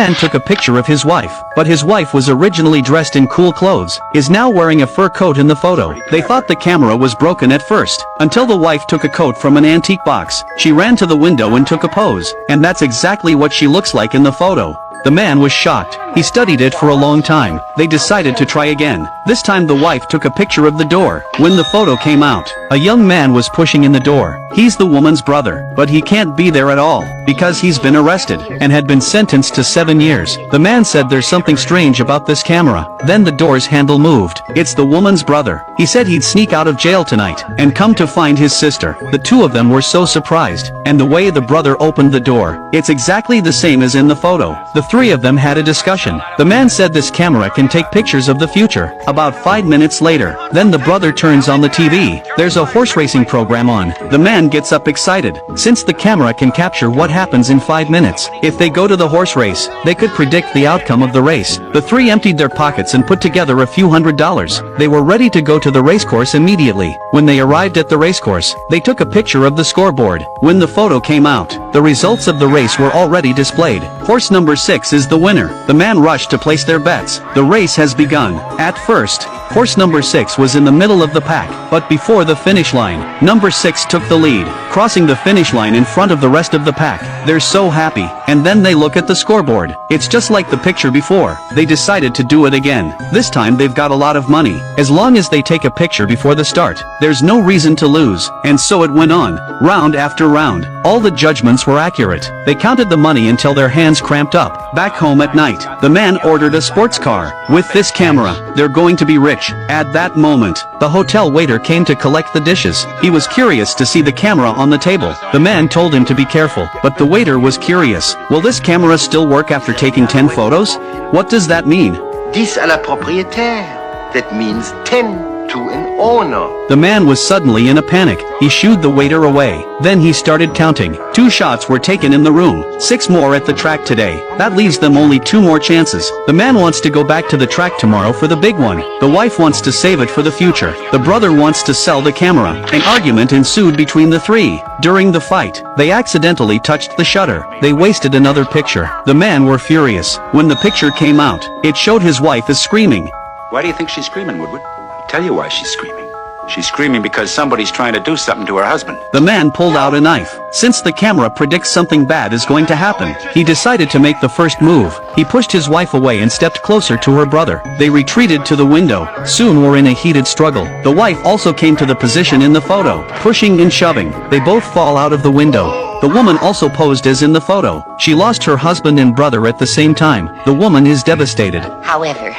man took a picture of his wife, but his wife was originally dressed in cool clothes, is now wearing a fur coat in the photo. They thought the camera was broken at first, until the wife took a coat from an antique box. She ran to the window and took a pose, and that's exactly what she looks like in the photo. The man was shocked. He studied it for a long time. They decided to try again. This time the wife took a picture of the door. When the photo came out, a young man was pushing in the door. He's the woman's brother, but he can't be there at all, because he's been arrested, and had been sentenced to 7 years. The man said there's something strange about this camera. Then the door's handle moved. It's the woman's brother. He said he'd sneak out of jail tonight, and come to find his sister. The two of them were so surprised, and the way the brother opened the door, it's exactly the same as in the photo. The three of them had a discussion. The man said this camera can take pictures of the future. About 5 minutes later, then the brother turns on the TV. There's a horse racing program on. The man gets up excited, since the camera can capture what happens in 5 minutes. If they go to the horse race, they could predict the outcome of the race. The three emptied their pockets and put together a few $100s. They were ready to go to the racecourse immediately. When they arrived at the racecourse, they took a picture of the scoreboard. When the photo came out, the results of the race were already displayed. Horse number 6 is the winner. The man rushed to place their bets. The race has begun. At first, horse number 6 was in the middle of the pack, but before the finish line, number 6 took the lead, crossing the finish line in front of the rest of the pack. They're so happy, and then they look at the scoreboard. It's just like the picture before. They decided to do it again. This time they've got a lot of money. As long as they take a picture before the start, there's no reason to lose. And so it went on, round after round. All the judgments were accurate. They counted the money until their hands cramped up. Back home at night, the man ordered a sports car. With this camera, they're going to be rich. At that moment, the hotel waiter came to collect the dishes. He was curious to see the camera on the table. The man told him to be careful, but the waiter was curious. Will this camera still work after taking 10 photos? What does that mean? 10 à la propriétaire. That means 10 to an owner. The man was suddenly in a panic. He shooed the waiter away. Then he started counting. 2 shots were taken in the room. 6 more at the track today. That leaves them only 2 more chances. The man wants to go back to the track tomorrow for the big one. The wife wants to save it for the future. The brother wants to sell the camera. An argument ensued between the three. During the fight, they accidentally touched the shutter. They wasted another picture. The men were furious. When the picture came out, it showed his wife is screaming. Why do you think she's screaming, Woodward? I'll tell you why she's screaming. She's screaming because somebody's trying to do something to her husband. The man pulled out a knife. Since the camera predicts something bad is going to happen, he decided to make the first move. He pushed his wife away and stepped closer to her brother. They retreated to the window. Soon were in a heated struggle. The wife also came to the position in the photo, pushing and shoving. They both fall out of the window. The woman also posed as in the photo. She lost her husband and brother at the same time. The woman is devastated. However,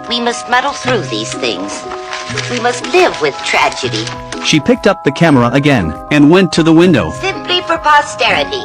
we must muddle through these things. We must live with tragedy. She picked up the camera again, and went to the window. Simply for posterity.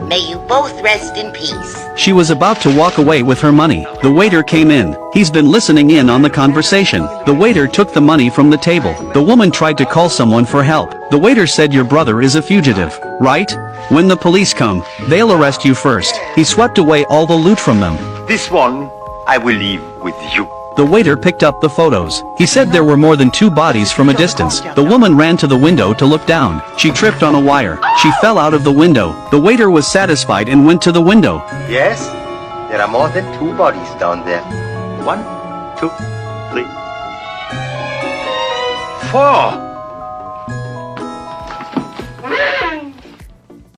May you both rest in peace. She was about to walk away with her money. The waiter came in. He's been listening in on the conversation. The waiter took the money from the table. The woman tried to call someone for help. The waiter said your brother is a fugitive, right? When the police come, they'll arrest you first. He swept away all the loot from them. This one, I will leave with you. The waiter picked up the photos. He said there were more than 2 bodies from a distance. The woman ran to the window to look down. She tripped on a wire. She fell out of the window. The waiter was satisfied and went to the window. Yes, there are more than 2 bodies down there. 1, 2, 3, 4.